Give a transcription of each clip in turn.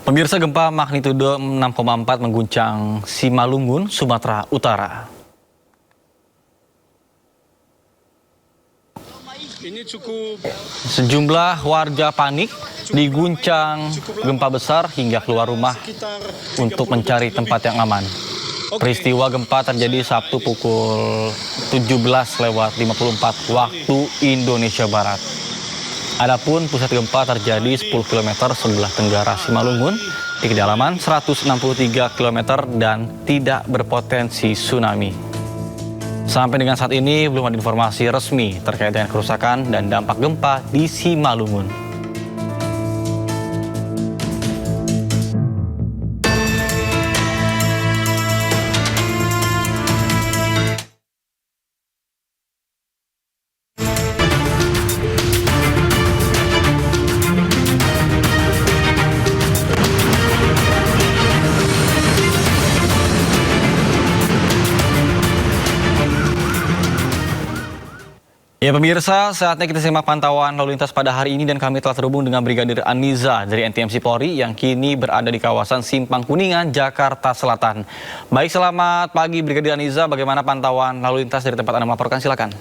Pemirsa, gempa magnitudo 6,4 mengguncang Simalungun, Sumatera Utara. Ini cukup. Sejumlah warga panik diguncang gempa besar hingga keluar rumah untuk mencari tempat yang aman. Peristiwa gempa terjadi Sabtu pukul 17:54 waktu Indonesia Barat. Adapun pusat gempa terjadi 10 km sebelah tenggara Simalungun di kedalaman 163 km dan tidak berpotensi tsunami. Sampai dengan saat ini belum ada informasi resmi terkait dengan kerusakan dan dampak gempa di Simalungun. Ya pemirsa, saatnya kita simak pantauan lalu lintas pada hari ini dan kami telah terhubung dengan Brigadir Aniza dari NTMC Polri yang kini berada di kawasan Simpang Kuningan, Jakarta Selatan. Baik, selamat pagi Brigadir Aniza, bagaimana pantauan lalu lintas dari tempat Anda melaporkan? Silakan.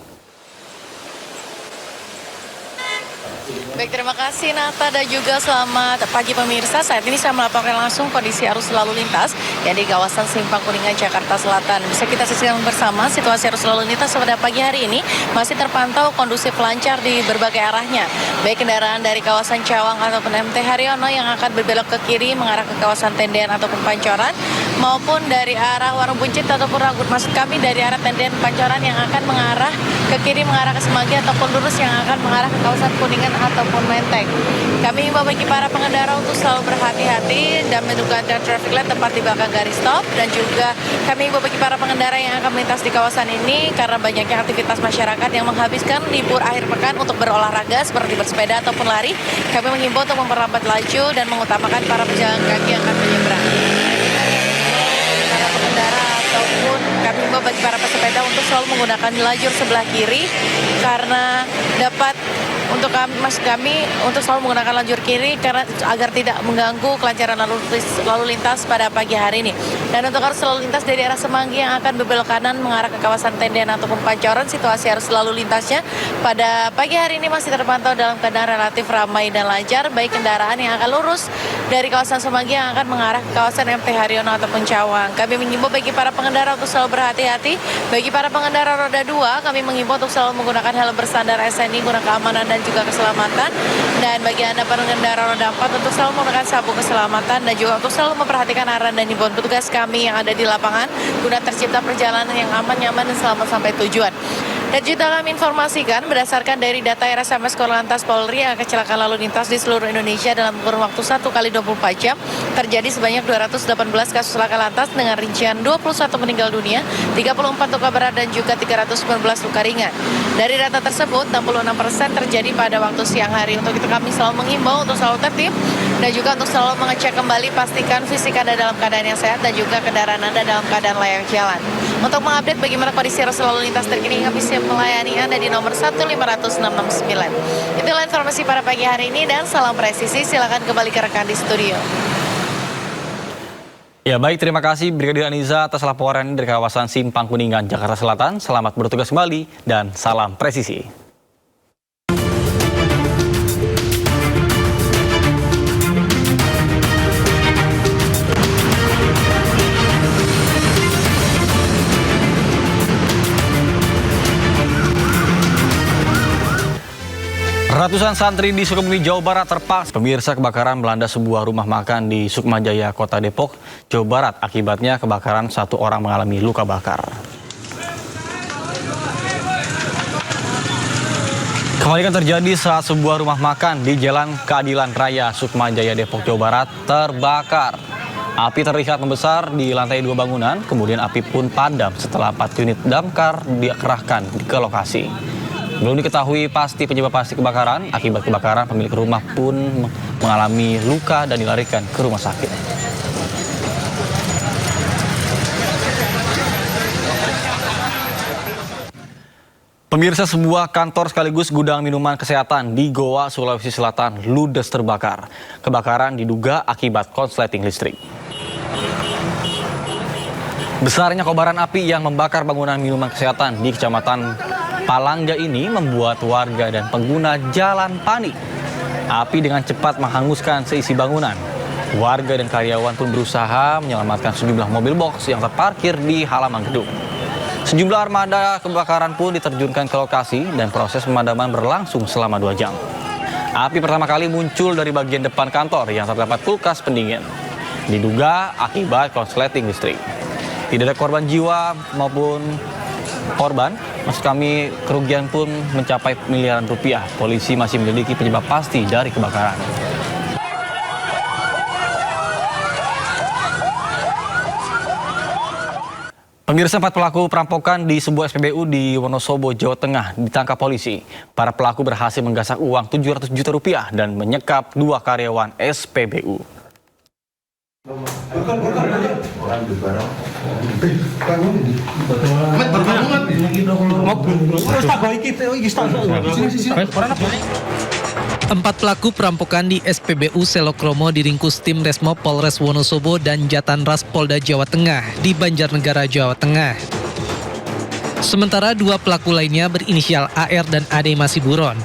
Baik, terima kasih Nata dan juga selamat pagi pemirsa. Saat ini saya melaporkan langsung kondisi arus lalu lintas yang di kawasan Simpang Kuningan, Jakarta Selatan. Bisa kita saksikan bersama situasi arus lalu lintas pada pagi hari ini masih terpantau kondusif lancar di berbagai arahnya. Baik kendaraan dari kawasan Cawang ataupun MT Haryono yang akan berbelok ke kiri mengarah ke kawasan Tendean ataupun Pancoran, maupun dari arah Warung Buncit ataupun Ragut, maksud kami dari arah Tendean Pancoran yang akan mengarah ke kiri mengarah ke Semanggi ataupun lurus yang akan mengarah ke kawasan Kuningan ataupun Menteng. Kami himbau bagi para pengendara untuk selalu berhati-hati dan menunjukkan traffic light tepat di belakang garis stop, dan juga kami himbau bagi para pengendara yang akan melintas di kawasan ini karena banyaknya aktivitas masyarakat yang menghabiskan libur akhir pekan untuk berolahraga seperti bersepeda ataupun lari. Kami menghimbau untuk memperlambat laju dan mengutamakan para pejalan kaki yang akan menyeberang. Para pengendara ataupun kami himbau bagi para pesepeda untuk selalu menggunakan lajur sebelah kiri karena dapat untuk kami untuk selalu menggunakan lajur kiri karena agar tidak mengganggu kelancaran lalu lintas pada pagi hari ini. Dan untuk arus lalu lintas dari arah Semanggi yang akan berbelok kanan mengarah ke kawasan Tendean ataupun Pancoran, situasi arus lalu lintasnya pada pagi hari ini masih terpantau dalam keadaan relatif ramai dan lancar, baik kendaraan yang akan lurus dari kawasan Semanggi yang akan mengarah ke kawasan MT Haryono ataupun Cawang. Kami mengimbau bagi para pengendara untuk selalu berhati-hati. Bagi para pengendara roda 2, kami mengimbau untuk selalu menggunakan helm berstandar SNI guna keamanan dan juga keselamatan. Dan bagi Anda pengendara roda 4 untuk selalu menggunakan sabuk keselamatan dan juga untuk selalu memperhatikan arahan dan himbauan petugas kami yang ada di lapangan guna tercipta perjalanan yang aman, nyaman, dan selamat sampai tujuan. Dan juga kami informasikan berdasarkan dari data RSMS Korlantas Polri, kecelakaan lalu lintas di seluruh Indonesia dalam kurun waktu 1 kali 24 jam terjadi sebanyak 218 kasus laka lantas dengan rincian 21 meninggal dunia, 34 luka berat dan juga 319 luka ringan. Dari data tersebut 66% terjadi pada waktu siang hari. Untuk itu kami selalu mengimbau untuk selalu tertib dan juga untuk selalu mengecek kembali, pastikan fisik Anda dalam keadaan yang sehat dan juga kendaraan Anda dalam keadaan layak jalan. Untuk mengupdate bagaimana kondisi arus lalu lintas terkini, kami siap melayani Anda di nomor 15669. Itulah informasi pada pagi hari ini dan salam presisi. Silakan kembali ke rekan di studio. Ya baik, terima kasih Brigadir Aniza atas laporan dari kawasan Simpang Kuningan, Jakarta Selatan. Selamat bertugas kembali dan salam presisi. Ratusan santri di Sukabumi, Jawa Barat terpaksa. Pemirsa, kebakaran melanda sebuah rumah makan di Sukmajaya, Kota Depok, Jawa Barat. Akibatnya kebakaran, 1 orang mengalami luka bakar. Kebakaran terjadi saat sebuah rumah makan di Jalan Keadilan Raya, Sukmajaya, Depok, Jawa Barat terbakar. Api terlihat membesar di lantai 2 bangunan, kemudian api pun padam setelah 4 unit damkar dikerahkan ke lokasi. Belum diketahui pasti penyebab pasti kebakaran. Akibat kebakaran, pemilik rumah pun mengalami luka dan dilarikan ke rumah sakit. Pemirsa, sebuah kantor sekaligus gudang minuman kesehatan di Goa, Sulawesi Selatan ludes terbakar. Kebakaran diduga akibat korsleting listrik. Besarnya kobaran api yang membakar bangunan minuman kesehatan di Kecamatan Palangga ini membuat warga dan pengguna jalan panik. Api dengan cepat menghanguskan seisi bangunan. Warga dan karyawan pun berusaha menyelamatkan sejumlah mobil box yang terparkir di halaman gedung. Sejumlah armada kebakaran pun diterjunkan ke lokasi dan proses pemadaman berlangsung selama 2 jam. Api pertama kali muncul dari bagian depan kantor yang terdapat kulkas pendingin. Diduga akibat korsleting listrik. Tidak ada korban jiwa maupun korban. Maksud kami, kerugian pun mencapai miliaran rupiah. Polisi masih menyelidiki penyebab pasti dari kebakaran. Pemirsa, 4 pelaku perampokan di sebuah SPBU di Wonosobo, Jawa Tengah ditangkap polisi. Para pelaku berhasil menggasak uang 700 juta rupiah dan menyekap 2 karyawan SPBU. Empat pelaku perampokan di SPBU Selokromo diringkus tim Resmob Polres Wonosobo dan Jatanras Polda Jawa Tengah di Banjarnegara, Jawa Tengah. Sementara 2 pelaku lainnya berinisial AR dan AD masih buron.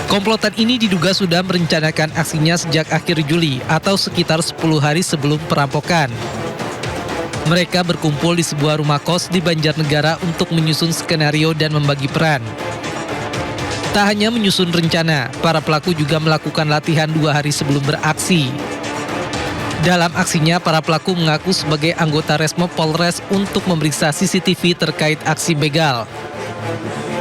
Komplotan ini diduga sudah merencanakan aksinya sejak akhir Juli atau sekitar 10 hari sebelum perampokan. Mereka berkumpul di sebuah rumah kos di Banjarnegara untuk menyusun skenario dan membagi peran. Tak hanya menyusun rencana, para pelaku juga melakukan latihan 2 hari sebelum beraksi. Dalam aksinya, para pelaku mengaku sebagai anggota Resmob Polres untuk memeriksa CCTV terkait aksi begal.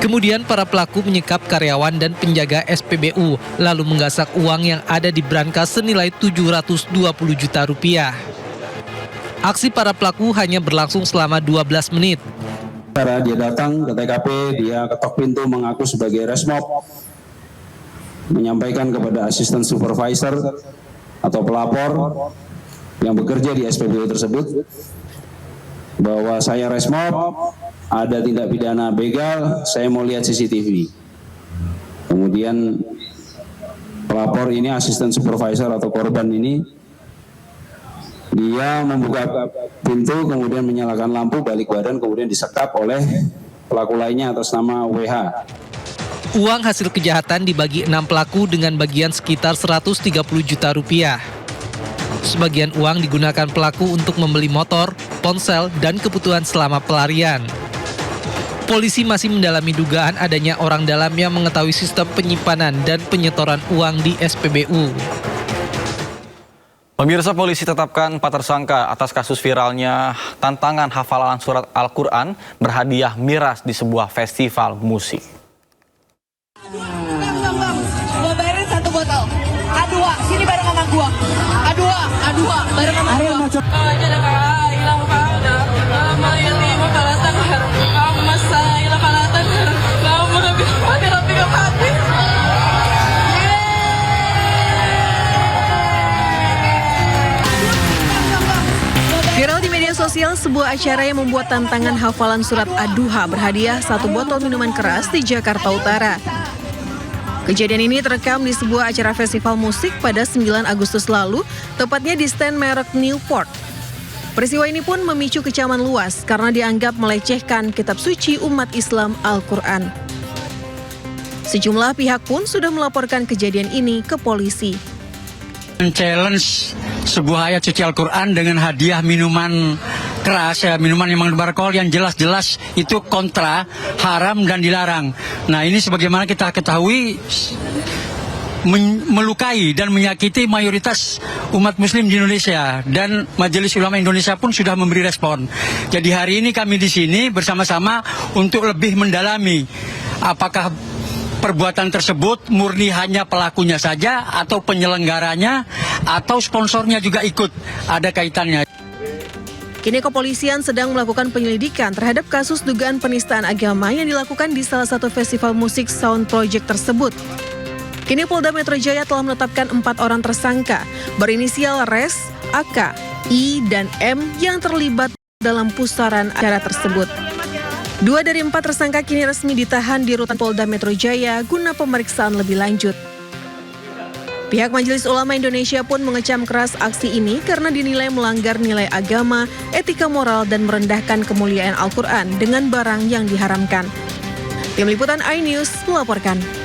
Kemudian para pelaku menyekap karyawan dan penjaga SPBU, lalu menggasak uang yang ada di brankas senilai 720 juta rupiah. Aksi para pelaku hanya berlangsung selama 12 menit. Dia datang ke TKP, dia ketok pintu mengaku sebagai Resmob, menyampaikan kepada asisten supervisor atau pelapor yang bekerja di SPBU tersebut bahwa saya Resmob, ada tindak pidana begal, saya mau lihat CCTV. Kemudian pelapor ini, asisten supervisor atau korban ini, dia membuka pintu, kemudian menyalakan lampu, balik badan, kemudian disekap oleh pelaku lainnya atas nama WH. Uang hasil kejahatan dibagi 6 pelaku dengan bagian sekitar 130 juta rupiah. Sebagian uang digunakan pelaku untuk membeli motor, ponsel, dan kebutuhan selama pelarian. Polisi masih mendalami dugaan adanya orang dalam yang mengetahui sistem penyimpanan dan penyetoran uang di SPBU. Pemirsa, polisi tetapkan 4 tersangka atas kasus viralnya tantangan hafalan surat Al-Quran berhadiah miras di sebuah festival musik. Gua bayarin 1 botol. A2, sini bareng sama gua. A2, bareng sama gua. Viral di media sosial sebuah acara yang membuat tantangan hafalan surat Ad-Duha berhadiah 1 botol minuman keras di Jakarta Utara. Kejadian ini terekam di sebuah acara festival musik pada 9 Agustus lalu, tepatnya di stand merek Newport. Peristiwa ini pun memicu kecaman luas karena dianggap melecehkan kitab suci umat Islam Al-Quran. Sejumlah pihak pun sudah melaporkan kejadian ini ke polisi. Challenge sebuah ayat suci Al-Quran dengan hadiah minuman keras, minuman yang mengandung beralkohol yang jelas-jelas itu kontra, haram dan dilarang. Nah, ini sebagaimana kita ketahui melukai dan menyakiti mayoritas umat muslim di Indonesia, dan Majelis Ulama Indonesia pun sudah memberi respon. Jadi hari ini kami di sini bersama-sama untuk lebih mendalami apakah perbuatan tersebut murni hanya pelakunya saja atau penyelenggaranya atau sponsornya juga ikut ada kaitannya. Kini kepolisian sedang melakukan penyelidikan terhadap kasus dugaan penistaan agama yang dilakukan di salah satu festival musik Sound Project tersebut. Kini Polda Metro Jaya telah menetapkan 4 orang tersangka berinisial RES, AK, I, dan M yang terlibat dalam pusaran acara tersebut. 2 dari 4 tersangka kini resmi ditahan di rutan Polda Metro Jaya guna pemeriksaan lebih lanjut. Pihak Majelis Ulama Indonesia pun mengecam keras aksi ini karena dinilai melanggar nilai agama, etika moral, dan merendahkan kemuliaan Al-Quran dengan barang yang diharamkan. Tim Liputan iNews melaporkan.